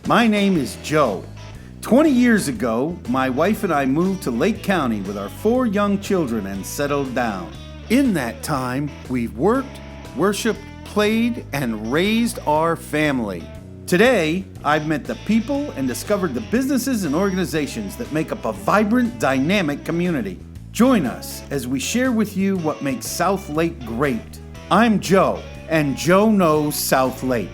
My name is Joe. 20 years ago, my wife and I moved to Lake County with our 4 young children and settled down. In that time, we've worked, worshiped, played, and raised our family. Today, I've met the people and discovered the businesses and organizations that make up a vibrant, dynamic community. Join us as we share with you what makes South Lake great. I'm Joe, and Joe knows South Lake.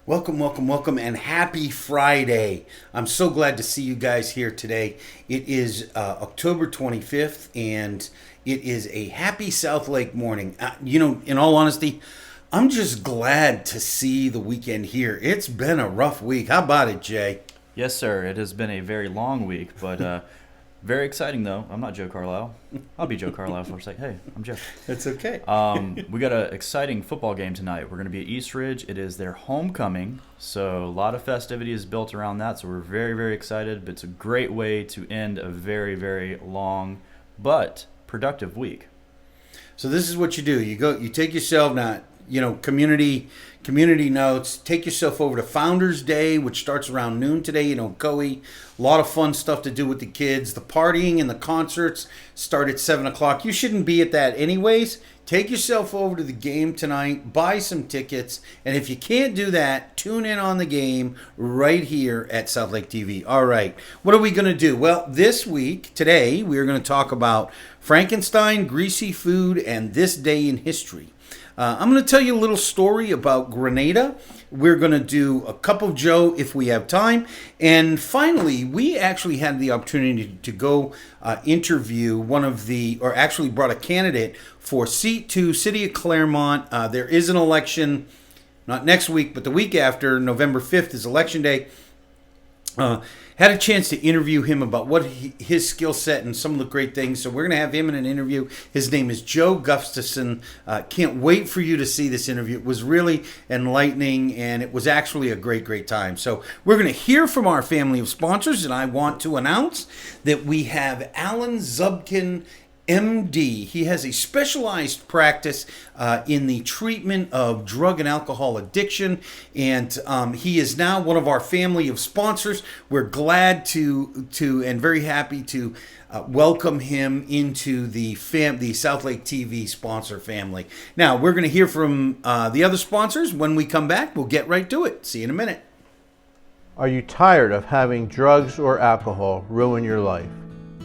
Welcome, and happy Friday. I'm so glad to see you guys here today. It is October 25th, and it is a happy South Lake morning. In all honesty, I'm just glad to see the weekend here. It's been a rough week. How about it, Jay? Yes, sir. It has been a very long week, but very exciting, though. I'm not Joe Carlisle. I'll be Joe Carlisle for a second. Hey, I'm Joe. That's okay. We got an exciting football game tonight. We're going to be at East Ridge. It is their homecoming, so a lot of festivities built around that, so we're very, very excited. But it's a great way to end a very, very long but productive week. So this is what you do. You take yourself now, community notes. Take yourself over to Founders Day, which starts around noon today, Coe. A lot of fun stuff to do with the kids. The partying and the concerts start at 7 o'clock. You shouldn't be at that anyways. Take yourself over to the game tonight. Buy some tickets. And if you can't do that, tune in on the game right here at South Lake TV. All right. What are we going to do? Well, today, we're going to talk about Frankenstein, greasy food, and this day in history. I'm going to tell you a little story about Grenada. We're going to do a cup of Joe if we have time. And finally, we actually had the opportunity to go interview brought a candidate for seat 2, City of Clermont. There is an election, not next week, but the week after. November 5th is election day. Had a chance to interview him about what his skill set and some of the great things. So we're going to have him in an interview. His name is Joe Gustafson. Can't wait for you to see this interview. It was really enlightening, and it was actually a great, great time. So we're going to hear from our family of sponsors, and I want to announce that we have Alan Zubkin, MD. He has a specialized practice in the treatment of drug and alcohol addiction, and he is now one of our family of sponsors. We're glad to and very happy to welcome him into the South Lake TV sponsor family. Now, we're going to hear from the other sponsors. When we come back, we'll get right to it. See you in a minute. Are you tired of having drugs or alcohol ruin your life?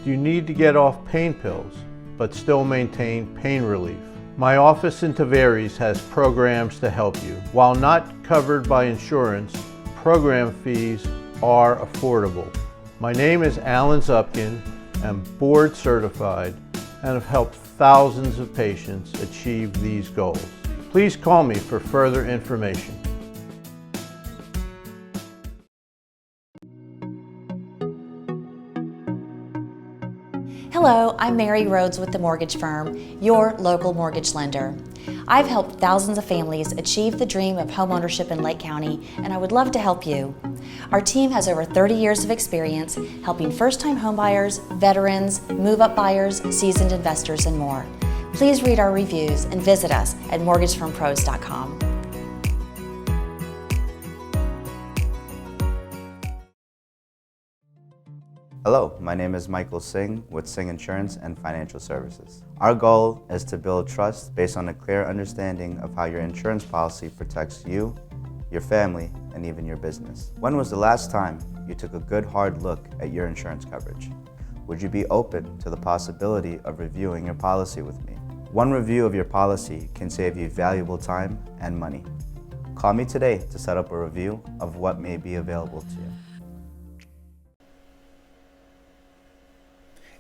Do you need to get off pain pills but still maintain pain relief? My office in Tavares has programs to help you. While not covered by insurance, program fees are affordable. My name is Alan Zupkin. I'm board certified and have helped thousands of patients achieve these goals. Please call me for further information. Hello, I'm Mary Rhodes with the mortgage firm, your local mortgage lender. I've helped thousands of families achieve the dream of homeownership in Lake County, and I would love to help you. Our team has over 30 years of experience helping first-time homebuyers, veterans, move-up buyers, seasoned investors, and more. Please read our reviews and visit us at mortgagefirmpros.com. Hello, my name is Michael Singh with Singh Insurance and Financial Services. Our goal is to build trust based on a clear understanding of how your insurance policy protects you, your family, and even your business. When was the last time you took a good hard look at your insurance coverage? Would you be open to the possibility of reviewing your policy with me? One review of your policy can save you valuable time and money. Call me today to set up a review of what may be available to you.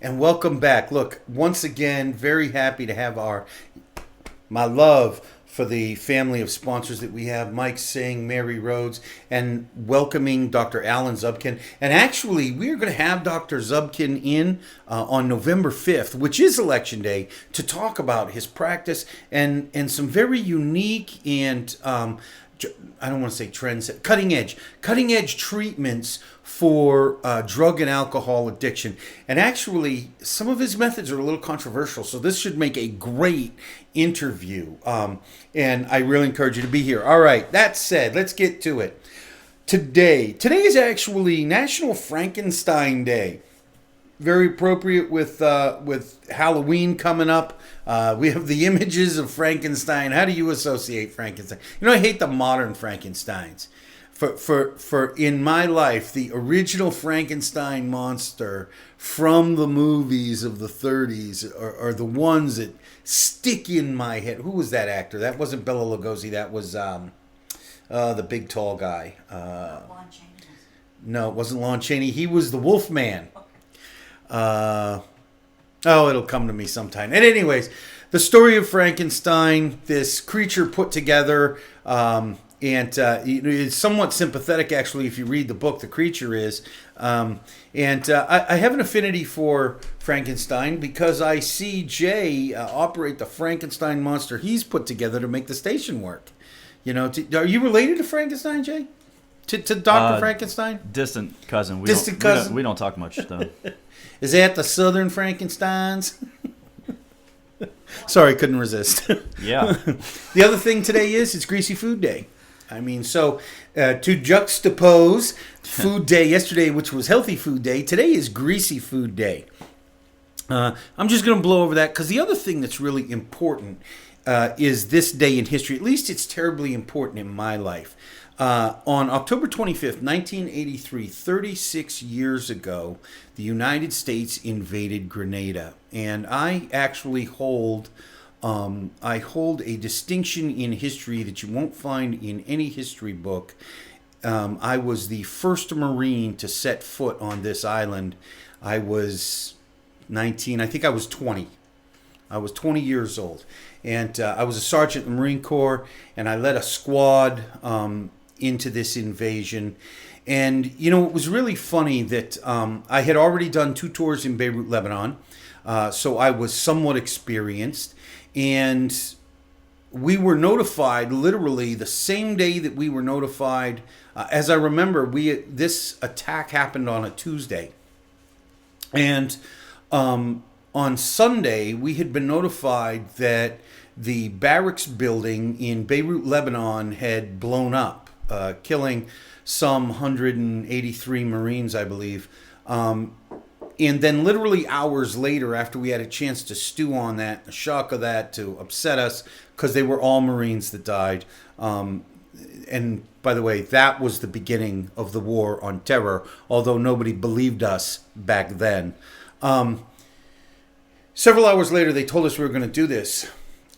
And welcome back. Look, once again, very happy to have my love for the family of sponsors that we have, Mike Singh, Mary Rhodes, and welcoming Dr. Alan Zubkin. And actually, we're going to have Dr. Zubkin in on November 5th, which is Election Day, to talk about his practice and some very unique and I don't want to say trends, cutting edge treatments for drug and alcohol addiction. And actually, some of his methods are a little controversial, so this should make a great interview. And I really encourage you to be here. All right, that said, let's get to it. Today is actually National Frankenstein Day. Very appropriate with Halloween coming up. We have the images of Frankenstein. How do you associate Frankenstein? You know, I hate the modern Frankensteins. For in my life, the original Frankenstein monster from the movies of the 30s are the ones that stick in my head. Who was that actor? That wasn't Bela Lugosi. That was the big tall guy. Lon Chaney. No, it wasn't Lon Chaney. He was the Wolfman. It'll come to me sometime. And anyways, the story of Frankenstein, this creature put together, and it's somewhat sympathetic, actually, if you read the book, the creature is. I have an affinity for Frankenstein because I see Jay operate the Frankenstein monster he's put together to make the station work. You know, are you related to Frankenstein, Jay? To Dr. Frankenstein? Distant cousin. Distant cousin? We don't talk much, though. Is that the Southern Frankensteins? Sorry, couldn't resist. Yeah. The other thing today is it's Greasy Food Day. I mean, so to juxtapose Food Day yesterday, which was Healthy Food Day, today is Greasy Food Day. I'm just going to blow over that because the other thing that's really important is this day in history. At least it's terribly important in my life. On October 25th, 1983, 36 years ago, the United States invaded Grenada. And I actually hold a distinction in history that you won't find in any history book. I was the first Marine to set foot on this island. I was 19, I think I was 20. I was 20 years old. And I was a sergeant in the Marine Corps, and I led a squad into this invasion. And, you know, it was really funny that I had already done 2 tours in Beirut, Lebanon, so I was somewhat experienced. And we were notified literally the same day that we were notified. As I remember, this attack happened on a Tuesday. And on Sunday, we had been notified that the barracks building in Beirut, Lebanon had blown up, killing some 183 Marines, I believe. And then literally hours later, after we had a chance to stew on that, the shock of that to upset us, because they were all Marines that died. And by the way, that was the beginning of the war on terror, although nobody believed us back then. Several hours later, they told us we were going to do this.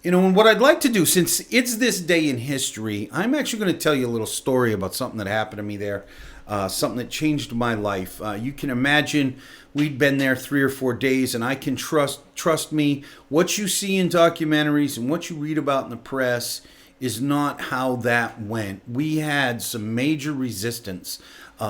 You know, and what I'd like to do, since it's this day in history, I'm actually going to tell you a little story about something that happened to me there, something that changed my life. You can imagine we'd been there 3 or 4 days, and I can trust me, what you see in documentaries and what you read about in the press is not how that went. We had some major resistance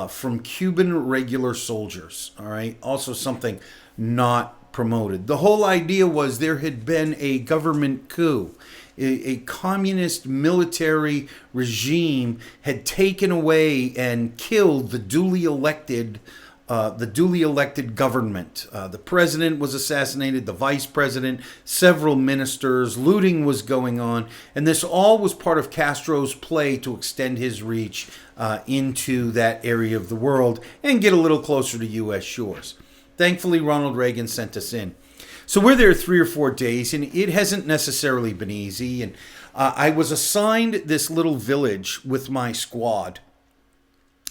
from Cuban regular soldiers, all right? Also something not promoted. The whole idea was there had been a government coup. A communist military regime had taken away and killed the duly elected government. The president was assassinated, the vice president, several ministers, looting was going on, and this all was part of Castro's play to extend his reach into that area of the world and get a little closer to U.S. shores. Thankfully, Ronald Reagan sent us in. So we're there 3 or 4 days, and it hasn't necessarily been easy. And I was assigned this little village with my squad.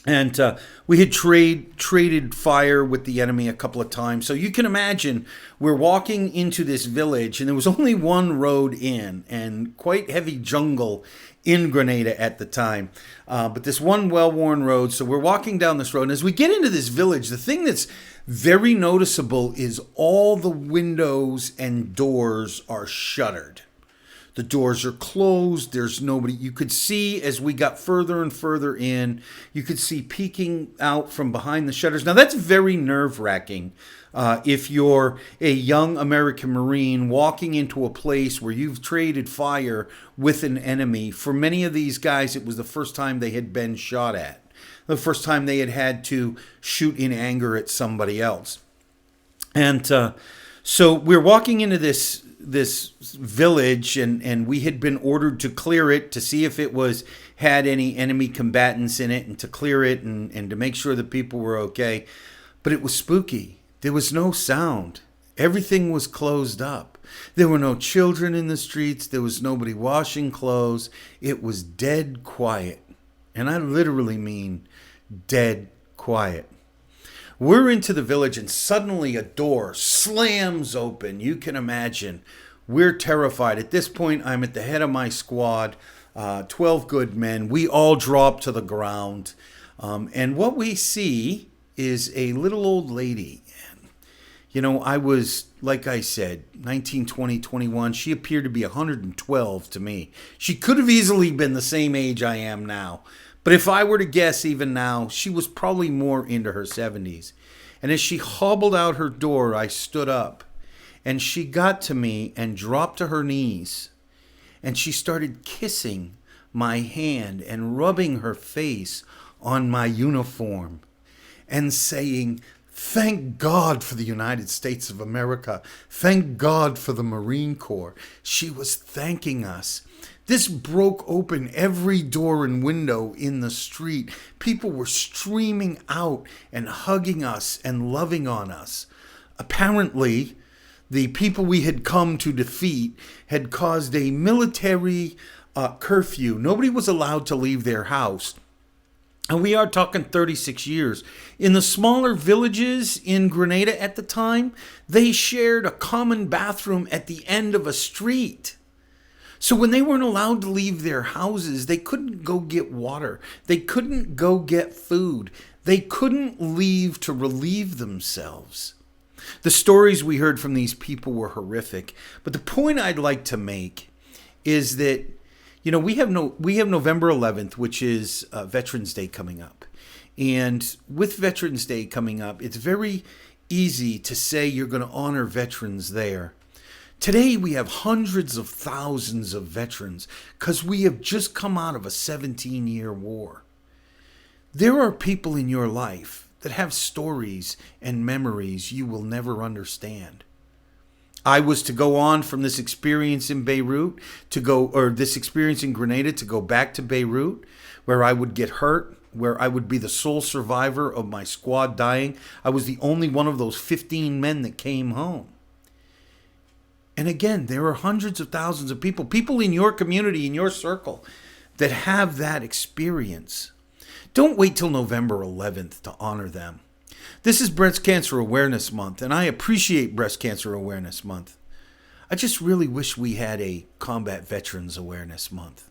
And we had traded fire with the enemy a couple of times. So you can imagine we're walking into this village, and there was only one road in, and quite heavy jungle in Grenada at the time. But this one well-worn road, so we're walking down this road. And as we get into this village, the thing that's very noticeable is all the windows and doors are shuttered. The doors are closed. There's nobody. You could see as we got further and further in, you could see peeking out from behind the shutters. Now, that's very nerve-wracking if you're a young American Marine walking into a place where you've traded fire with an enemy. For many of these guys, it was the first time they had been shot at, the first time they had had to shoot in anger at somebody else. And so we're walking into this village, and we had been ordered to clear it to see if it had any enemy combatants in it, and to clear it and to make sure that people were okay. But it was spooky. There was no sound. Everything was closed up. There were no children in the streets. There was nobody washing clothes. It was dead quiet. And I literally mean dead quiet. We're into the village, and suddenly a door slams open. You can imagine. We're terrified. At this point, I'm at the head of my squad, 12 good men. We all drop to the ground. And what we see is a little old lady. You know, I was, like I said, 19, 20, 21. She appeared to be 112 to me. She could have easily been the same age I am now. But if I were to guess even now, she was probably more into her 70s. And as she hobbled out her door, I stood up. And she got to me and dropped to her knees. And she started kissing my hand and rubbing her face on my uniform and saying, "Thank God for the United States of America. Thank God for the Marine Corps." She was thanking us. This broke open every door and window in the street. People were streaming out and hugging us and loving on us. Apparently, the people we had come to defeat had caused a military curfew. Nobody was allowed to leave their house. And we are talking 36 years. In the smaller villages in Grenada at the time, they shared a common bathroom at the end of a street. So when they weren't allowed to leave their houses, they couldn't go get water. They couldn't go get food. They couldn't leave to relieve themselves. The stories we heard from these people were horrific. But the point I'd like to make is that, you know, we have November 11th, which is Veterans Day coming up. And with Veterans Day coming up, it's very easy to say you're going to honor veterans there. Today we have hundreds of thousands of veterans because we have just come out of a 17-year war. There are people in your life that have stories and memories you will never understand. I was to go on from this experience in Beirut this experience in Grenada to go back to Beirut, where I would get hurt, where I would be the sole survivor of my squad dying. I was the only one of those 15 men that came home. And again, there are hundreds of thousands of people in your community, in your circle, that have that experience. Don't wait till November 11th to honor them. This is Breast Cancer Awareness Month, and I appreciate Breast Cancer Awareness Month. I just really wish we had a Combat Veterans Awareness Month.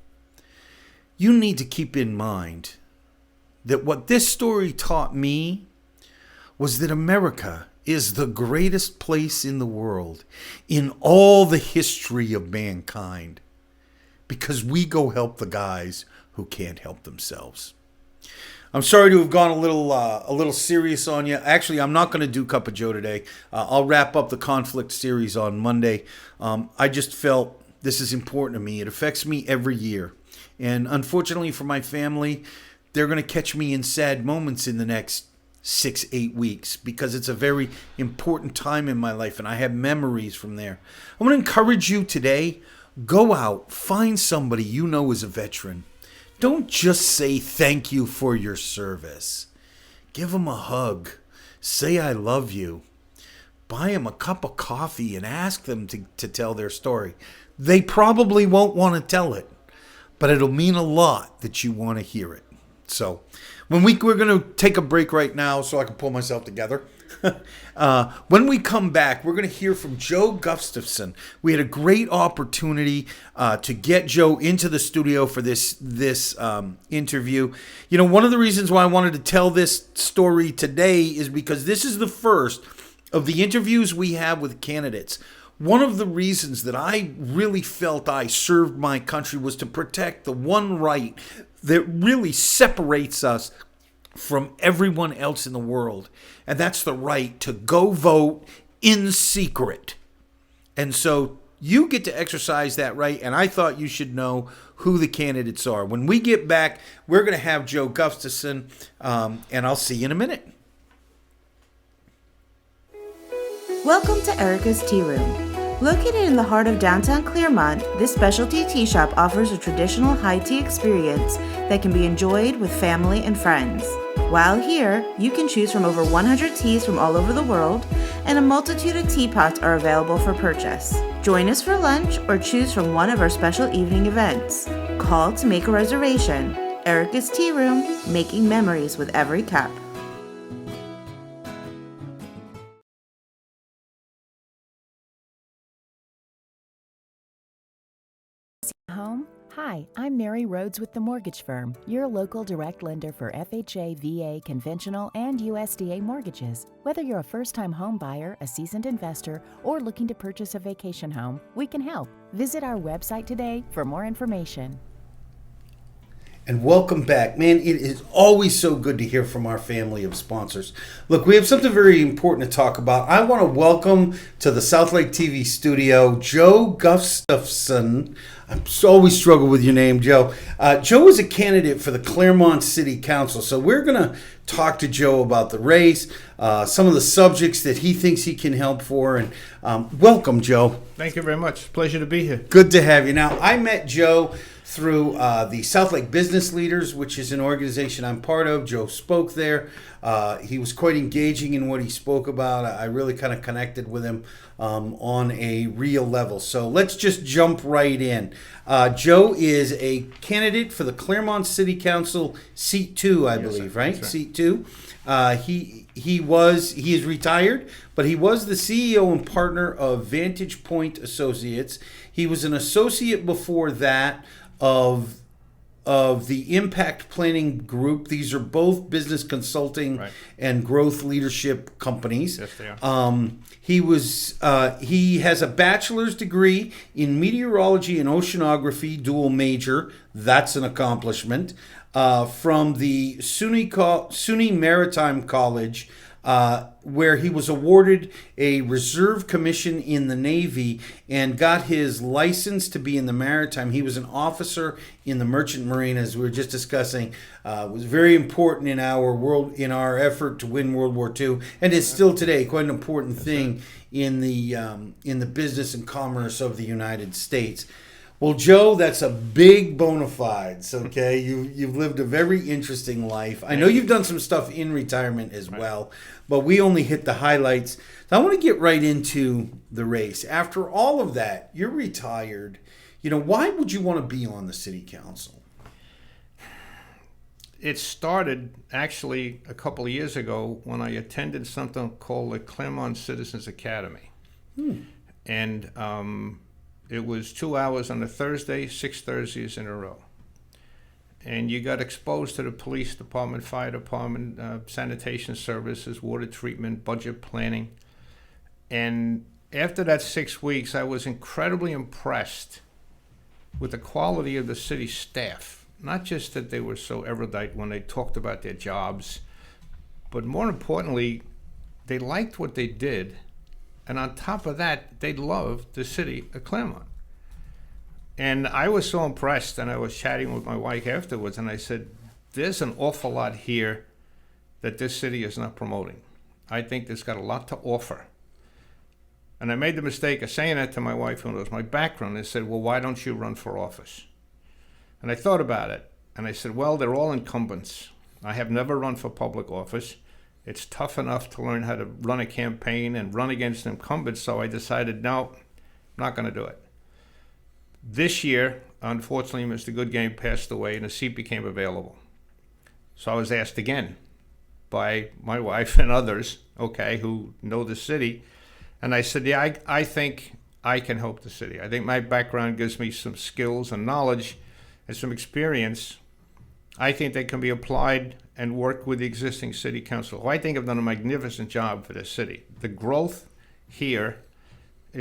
You need to keep in mind that what this story taught me was that America is the greatest place in the world in all the history of mankind, because we go help the guys who can't help themselves. I'm sorry to have gone a little serious on you. Actually, I'm not going to do Cup of Joe today. I'll wrap up the conflict series on Monday. I just felt this is important to me. It affects me every year. And unfortunately for my family, they're going to catch me in sad moments in the next 6-8 weeks, because it's a very important time in my life and I have memories from there. I want to encourage you today, go out, find somebody you know is a veteran. Don't just say thank you for your service. Give them a hug. Say I love you. Buy them a cup of coffee and ask them to tell their story. They probably won't want to tell it, but it'll mean a lot that you want to hear it. So we're going to take a break right now so I can pull myself together. When we come back, we're going to hear from Joe Gustafson. We had a great opportunity to get Joe into the studio for this interview. You know, one of the reasons why I wanted to tell this story today is because this is the first of the interviews we have with candidates. one of the reasons that I really felt I served my country was to protect the one right that really separates us from everyone else in the world. And that's the right to go vote in secret. And so you get to exercise that right, and I thought you should know who the candidates are. When we get back, we're going to have Joe Gustafson, and I'll see you in a minute. Welcome to Erica's Tea Room. Located in the heart of downtown Clermont, this specialty tea shop offers a traditional high tea experience that can be enjoyed with family and friends. While here, you can choose from over 100 teas from all over the world, and a multitude of teapots are available for purchase. Join us for lunch or choose from one of our special evening events. Call to make a reservation. Erica's Tea Room, making memories with every cup. Home? Hi, I'm Mary Rhodes with the Mortgage Firm, your local direct lender for FHA, VA, conventional, and USDA mortgages. Whether you're a first-time home buyer, a seasoned investor, or looking to purchase a vacation home, we can help. Visit our website today for more information. And welcome back. Man, it is always so good to hear from our family of sponsors. Look, we have something very important to talk about. I want to welcome to the South Lake TV studio, Joe Gustafson. I always struggle with your name, Joe. Joe is a candidate for the Clermont City Council. So we're going to talk to Joe about the race, some of the subjects that he thinks he can help for. And welcome, Joe. Thank you very much. Pleasure to be here. Good to have you. Now, I met Joe through the South Lake Business Leaders, which is an organization I'm part of. Joe spoke there. He was quite engaging in what he spoke about. I really kind of connected with him on a real level. So let's just jump right in. Joe is a candidate for the Clermont City Council, seat 2, I believe, right? Seat 2. He is retired, but he was the CEO and partner of Vantage Point Associates. He was an associate before that of the Impact Planning Group. These are both business consulting and growth leadership companies. Yes, they are. He has a bachelor's degree in meteorology and oceanography, dual major. That's an accomplishment. From the SUNY Maritime College, where he was awarded a reserve commission in the Navy and got his license to be in the maritime. He was an officer in the Merchant Marine, as we were just discussing. Was very important in our effort to win World War II, and is still today quite an important thing in the business and commerce of the United States. Well, Joe, that's a big bona fides, okay? You've lived a very interesting life. I know you've done some stuff in retirement as well, but we only hit the highlights. So I want to get right into the race. After all of that, you're retired. Why would you want to be on the city council? It started actually a couple of years ago when I attended something called the Clermont Citizens Academy. And it was 2 hours on a Thursday, 6 Thursdays in a row. And you got exposed to the police department, fire department, sanitation services, water treatment, budget planning. And after that 6 weeks, I was incredibly impressed with the quality of the city staff. Not just that they were so erudite when they talked about their jobs, but more importantly, they liked what they did. And on top of that, they loved the city of Clermont. And I was so impressed, and I was chatting with my wife afterwards, and I said, there's an awful lot here that this city is not promoting. I think it's got a lot to offer. And I made the mistake of saying that to my wife, who knows my background. I said, well, why don't you run for office? And I thought about it, and I said, well, they're all incumbents. I have never run for public office. It's tough enough to learn how to run a campaign and run against incumbents, so I decided, no, I'm not going to do it. This year, unfortunately, Mr. Goodgame passed away and a seat became available. So I was asked again by my wife and others, who know the city, and I said, yeah, I think I can help the city. I think my background gives me some skills and knowledge and some experience. I think they can be applied and work with the existing city council, who I think have done a magnificent job for this city. The growth here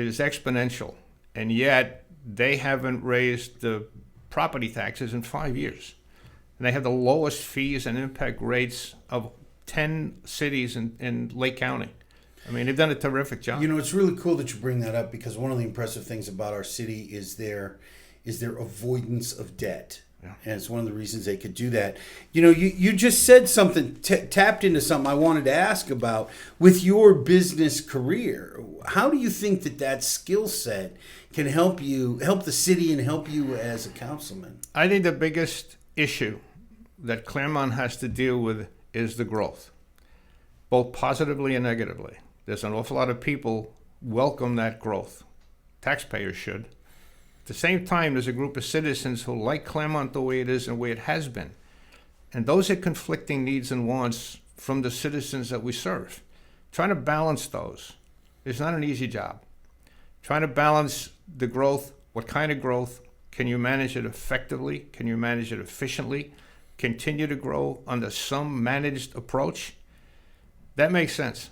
is exponential, and yet they haven't raised the property taxes in 5 years. And they have the lowest fees and impact rates of 10 cities in Lake County. I mean, they've done a terrific job. You know, it's really cool that you bring that up, because one of the impressive things about our city is their avoidance of debt. Yeah. And it's one of the reasons they could do that. You know, you just said something, tapped into something I wanted to ask about with your business career. How do you think that skill set can help the city and help you as a councilman? I think the biggest issue that Clermont has to deal with is the growth, both positively and negatively. There's an awful lot of people welcome that growth. Taxpayers should. At the same time, there's a group of citizens who like Clermont the way it is and the way it has been. And those are conflicting needs and wants from the citizens that we serve. Trying to balance those is not an easy job. Trying to balance the growth, what kind of growth, can you manage it effectively? Can you manage it efficiently? Continue to grow under some managed approach? That makes sense.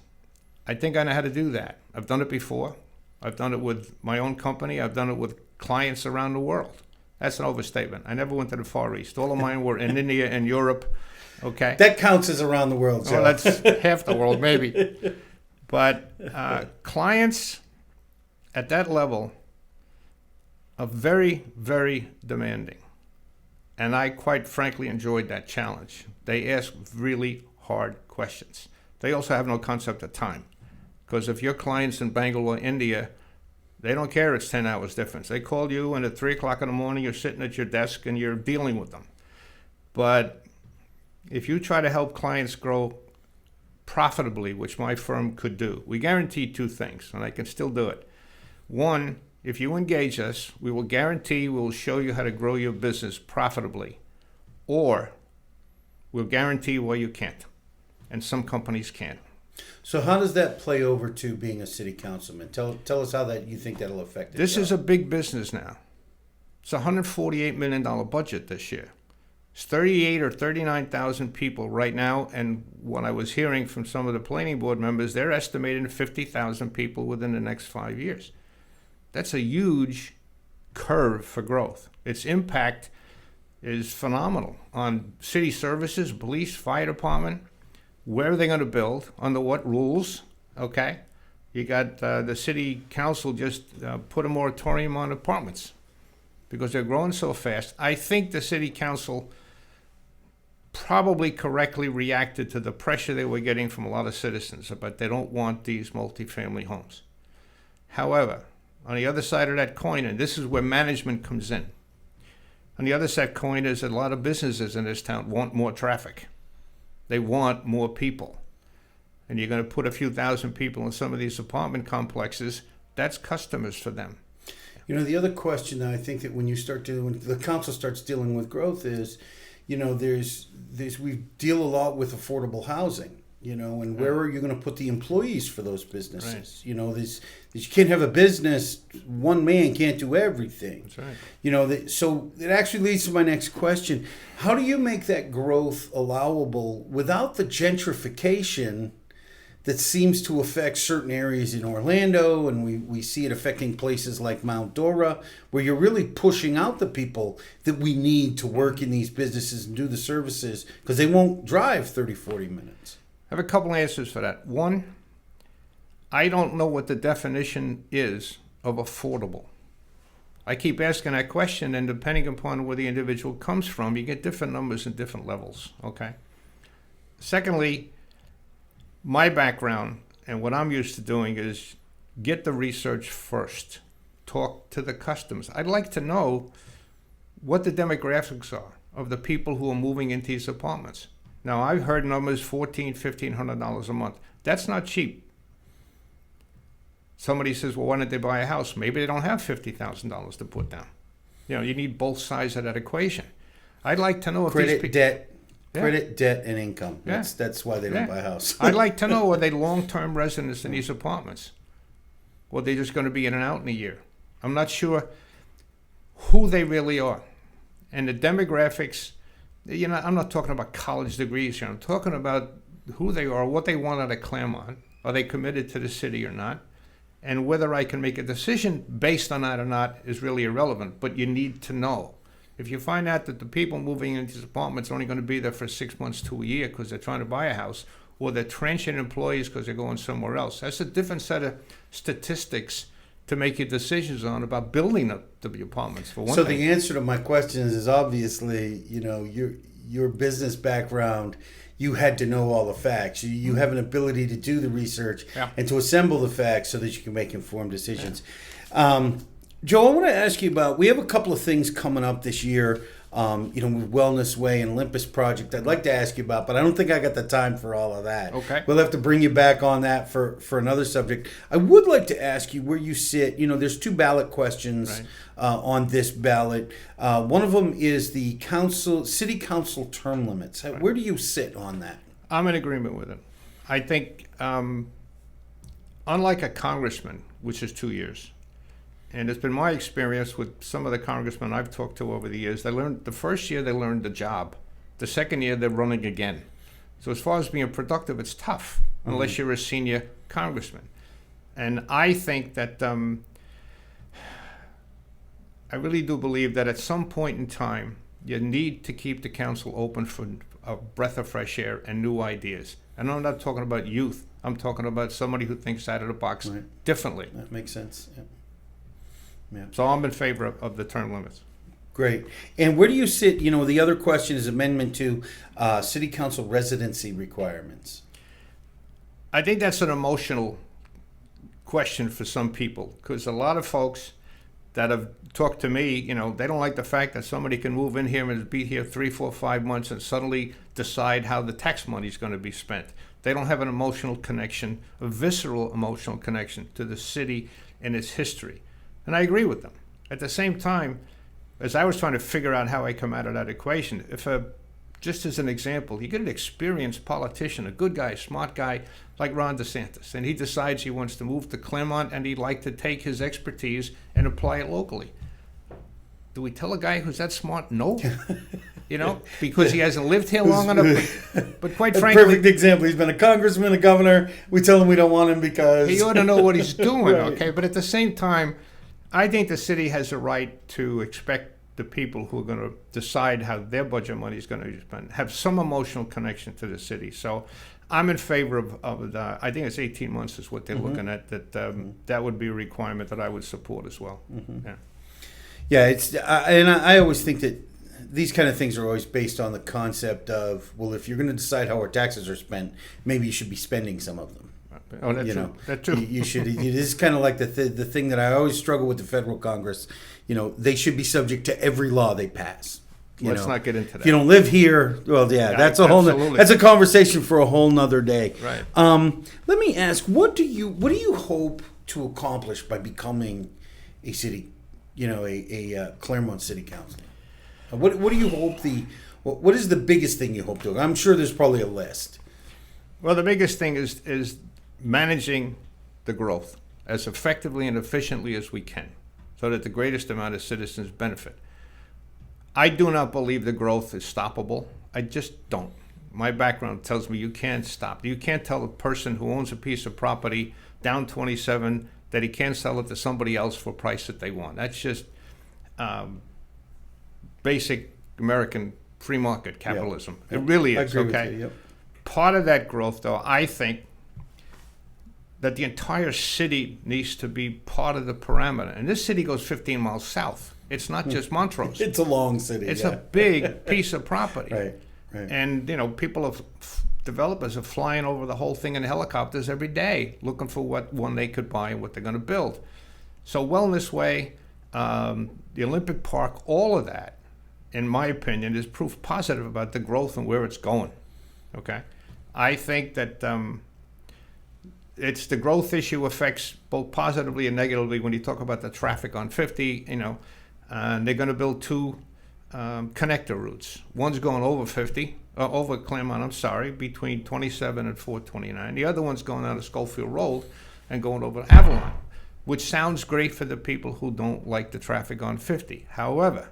I think I know how to do that. I've done it before. I've done it with my own company. I've done it with clients around the world. That's an overstatement. I never went to the Far East. All of mine were in India and Europe. Okay. That counts as around the world, Joe. Well, that's half the world, maybe. But clients at that level are very, very demanding. And I quite frankly enjoyed that challenge. They ask really hard questions. They also have no concept of time. Because if your client's in Bangalore, India, they don't care it's 10 hours difference. They call you, and at 3 o'clock in the morning, you're sitting at your desk and you're dealing with them. But if you try to help clients grow profitably, which my firm could do, we guarantee two things, and I can still do it. One, if you engage us, we will guarantee we will show you how to grow your business profitably. Or we'll guarantee why you can't. And some companies can't. So how does that play over to being a city councilman? Tell us how that you think that'll affect it. This is a big business now. It's a $148 million budget this year. It's 38 or 39,000 people right now, and what I was hearing from some of the planning board members, they're estimating 50,000 people within the next 5 years. That's a huge curve for growth. Its impact is phenomenal on city services, police, fire department. Where are they going to build? Under what rules? Okay. You got the city council just put a moratorium on apartments because they're growing so fast. I think the city council probably correctly reacted to the pressure they were getting from a lot of citizens, but they don't want these multifamily homes. However, on the other side of that coin, and this is where management comes in, on the other side of that coin is that a lot of businesses in this town want more traffic. They want more people. And you're going to put a few thousand people in some of these apartment complexes, that's customers for them. You know, the other question that I think that when the council starts dealing with growth is, you know, we deal a lot with affordable housing, you know, and where are you going to put the employees for those businesses? Right. You know, you can't have a business, one man can't do everything. That's right. You know, so it actually leads to my next question. How do you make that growth allowable without the gentrification that seems to affect certain areas in Orlando, and we see it affecting places like Mount Dora, where you're really pushing out the people that we need to work in these businesses and do the services because they won't drive 30, 40 minutes? I have a couple answers for that. One, I don't know what the definition is of affordable. I keep asking that question, and depending upon where the individual comes from, you get different numbers and different levels, okay? Secondly, my background and what I'm used to doing is get the research first. Talk to the customers. I'd like to know what the demographics are of the people who are moving into these apartments. Now, I've heard numbers $1,400, $1,500 a month. That's not cheap. Somebody says, well, why don't they buy a house? Maybe they don't have $50,000 to put down. You know, you need both sides of that equation. I'd like to know if Credit, debt, and income. That's why they don't buy a house. I'd like to know, are they long-term residents in these apartments? Or are they just going to be in and out in a year? I'm not sure who they really are. And the demographics, you know, I'm not talking about college degrees here. I'm talking about who they are, what they want out of Clermont. Are they committed to the city or not? And whether I can make a decision based on that or not is really irrelevant, but you need to know. If you find out that the people moving into these apartments are only going to be there for 6 months to a year because they're trying to buy a house, or they're transient employees because they're going somewhere else, that's a different set of statistics to make your decisions on about building up the apartments, for one So thing. the answer to my question is obviously, your business background, you had to know all the facts. You have an ability to do the research Yeah. and to assemble the facts so that you can make informed decisions. Joe, I want to ask you about, we have a couple of things coming up this year, with Wellness Way and Olympus Project I'd like to ask you about, but I don't think I got the time for all of that. Okay. We'll have to bring you back on that for another subject. I would like to ask you where you sit. There's 2 ballot questions Right. on this ballot. One of them is the city council term limits. Where do you sit on that? I'm in agreement with it. I think, unlike a congressman, which is 2 years, and it's been my experience with some of the congressmen I've talked to over the years, the first year they learned the job. The second year they're running again. So as far as being productive, it's tough unless you're a senior congressman. And I think that I really do believe that at some point in time, you need to keep the council open for a breath of fresh air and new ideas. And I'm not talking about youth. I'm talking about somebody who thinks out of the box Right. differently. That makes sense. Yeah. So I'm in favor of the term limits. Great. And where do you sit? The other question is amendment to city council residency requirements. I think that's an emotional question for some people, because a lot of folks that have talked to me, they don't like the fact that somebody can move in here and be here 3, 4, 5 months and suddenly decide how the tax money is going to be spent. They don't have an emotional connection, a visceral emotional connection to the city and its history. And I agree with them. At the same time, as I was trying to figure out how I come out of that equation, just as an example, you get an experienced politician, a good guy, smart guy like Ron DeSantis, and he decides he wants to move to Clermont and he'd like to take his expertise and apply it locally. Do we tell a guy who's that smart no? Because he hasn't lived here long enough. But quite frankly, Perfect example. He's been a congressman, a governor. We tell him we don't want him because he ought to know what he's doing, Right. okay? But at the same time, I think the city has a right to expect the people who are going to decide how their budget money is going to be spent have some emotional connection to the city. So I'm in favor of the, I think it's 18 months is what they're looking at, that would be a requirement that I would support as well. Yeah. Yeah, I always think that these kind of things are always based on the concept of, well, if you're going to decide how our taxes are spent, maybe you should be spending some of them. Oh, that's true. That's true. You should. It is kind of like the thing that I always struggle with the federal Congress. They should be subject to every law they pass. Let's not get into that. If you don't live here, well, yeah, that's a whole. Absolutely. That's a conversation for a whole nother day. Right. Let me ask, what do you hope to accomplish by becoming a city, a Clermont City Council? What do you hope what is the biggest thing you hope to? I'm sure there's probably a list. Well, the biggest thing is managing the growth as effectively and efficiently as we can so that the greatest amount of citizens benefit. I do not believe the growth is stoppable. I just don't. My background tells me you can't stop. You can't tell a person who owns a piece of property down 27 that he can't sell it to somebody else for a price that they want. That's just basic American free market capitalism. Yep. It really I is, agree with okay? you, yep. Part of that growth, though, I think that the entire city needs to be part of the parameter. And this city goes 15 miles south. It's not just Montrose. It's a long city. It's yeah. a big piece of property. Right. And, developers are flying over the whole thing in helicopters every day looking for what one they could buy and what they're going to build. So Wellness Way, the Olympic Park, all of that, in my opinion, is proof positive about the growth and where it's going. Okay? I think that it's the growth issue affects both positively and negatively when you talk about the traffic on 50, and they're going to build 2 connector routes. One's going over Clermont, between 27 and 429. The other one's going out of Schofield Road and going over to Avalon, which sounds great for the people who don't like the traffic on 50. However,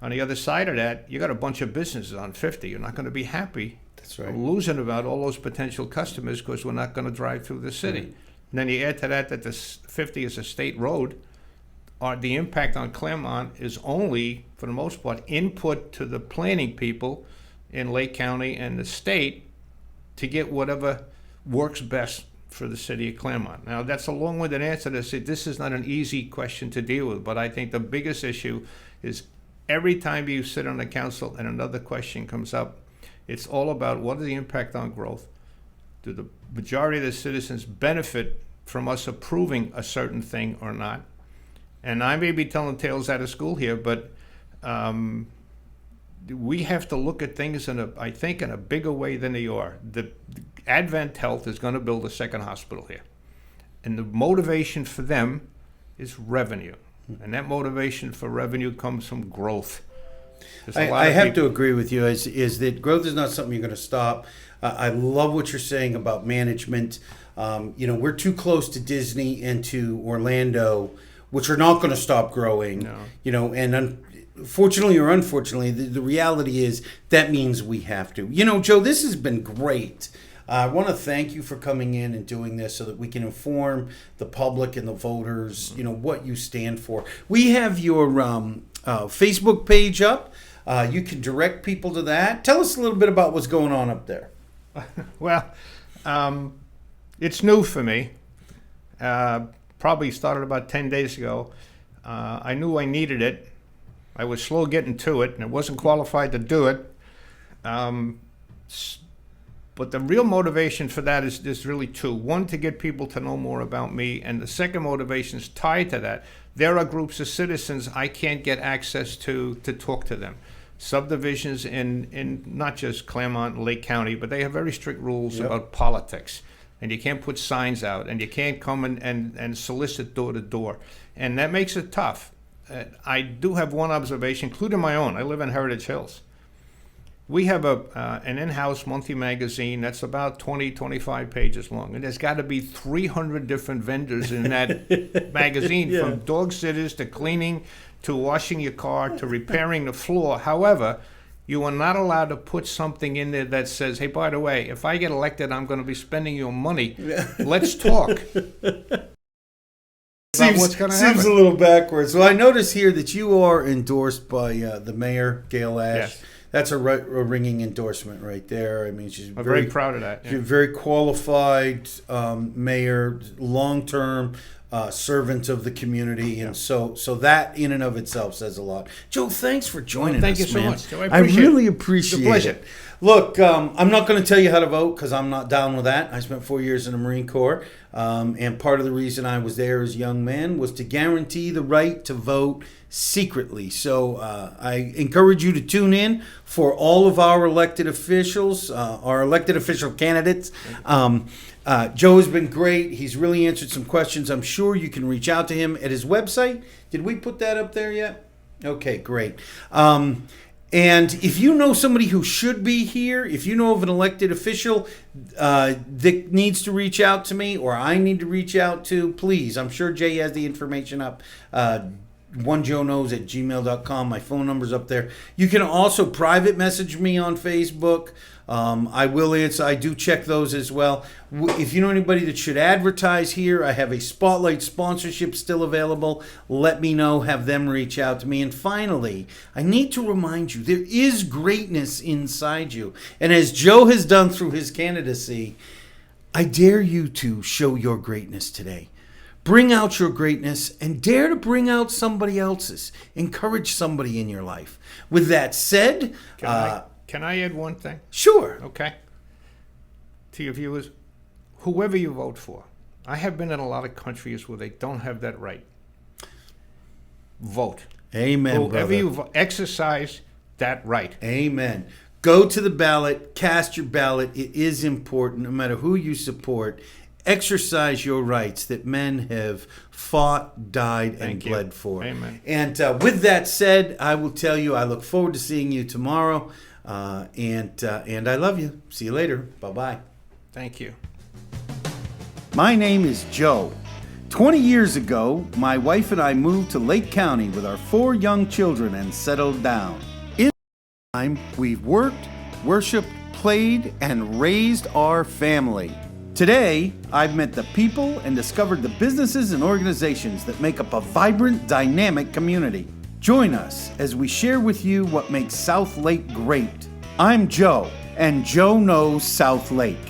on the other side of that, you got a bunch of businesses on 50. You're not going to be happy. That's right. Losing about all those potential customers because we're not going to drive through the city. Right. and then you add to that the 50 is a state road, the impact on Clermont is only, for the most part, input to the planning people in Lake County and the state to get whatever works best for the city of Clermont. Now, that's a long-winded answer to say this is not an easy question to deal with, but I think the biggest issue is every time you sit on the council and another question comes up, it's all about what is the impact on growth? Do the majority of the citizens benefit from us approving a certain thing or not? And I may be telling tales out of school here, but we have to look at things in a bigger way than they are. The Advent Health is going to build a second hospital here, and the motivation for them is revenue, and that motivation for revenue comes from growth. I have to agree with you. Is that growth is not something you're going to stop. I love what you're saying about management. We're too close to Disney and to Orlando, which are not going to stop growing. No. And fortunately or unfortunately, the reality is that means we have to. Joe, this has been great. I want to thank you for coming in and doing this so that we can inform the public and the voters, what you stand for. We have your Facebook page up. You can direct people to that. Tell us a little bit about what's going on up there. Well, it's new for me. Probably started about 10 days ago. I knew I needed it. I was slow getting to it, and I wasn't qualified to do it. But the real motivation for that is really two. One, to get people to know more about me, and the second motivation is tied to that. There are groups of citizens I can't get access to talk to them. Subdivisions in not just Clermont and Lake County, but they have very strict rules about politics. And you can't put signs out, and you can't come and solicit door to door. And that makes it tough. I do have one observation, including my own. I live in Heritage Hills. We have an in-house monthly magazine that's about 20, 25 pages long. And there's got to be 300 different vendors in that magazine, from dog sitters to cleaning to washing your car to repairing the floor. However, you are not allowed to put something in there that says, hey, by the way, if I get elected, I'm going to be spending your money. Let's talk. Seems a little backwards. Well, I notice here that you are endorsed by the mayor, Gail Ash. Yes. That's a ringing endorsement right there. I mean, she's very proud of that. Yeah. She's a very qualified mayor, long-term servant of the community, and so that in and of itself says a lot. Joe, thanks for joining us. Thank you so man. much. Joe, I really appreciate it. It's a pleasure. it. Look, I'm not going to tell you how to vote because I'm not down with that. I spent 4 years in the Marine Corps, and part of the reason I was there as a young man was to guarantee the right to vote secretly. So I encourage you to tune in for all of our elected officials, our elected official candidates. Joe has been great. He's really answered some questions. I'm sure you can reach out to him at his website. Did we put that up there yet? Okay, great. And if you know somebody who should be here, if you know of an elected official that needs to reach out to me or I need to reach out to, please. I'm sure Jay has the information up. onejoeknows@gmail.com. My phone number's up there. You can also private message me on Facebook. I will answer. I do check those as well. If you know anybody that should advertise here, I have a Spotlight sponsorship still available. Let me know. Have them reach out to me. And finally, I need to remind you, there is greatness inside you. And as Joe has done through his candidacy, I dare you to show your greatness today. Bring out your greatness and dare to bring out somebody else's. Encourage somebody in your life. With that said, Can I add one thing? Sure. Okay. To your viewers, whoever you vote for, I have been in a lot of countries where they don't have that right. Vote. Amen, Whoever brother. you exercise that right. Amen. Go to the ballot. Cast your ballot. It is important, no matter who you support. Exercise your rights that men have fought, died, and bled for. Amen. And with that said, I will tell you, I look forward to seeing you tomorrow. And I love you. See you later. Bye-bye. Thank you. My name is Joe. 20 years ago, my wife and I moved to Lake County with our 4 young children and settled down. In that time, we've worked, worshiped, played, and raised our family. Today, I've met the people and discovered the businesses and organizations that make up a vibrant, dynamic community. Join us as we share with you what makes South Lake great. I'm Joe, and Joe knows South Lake.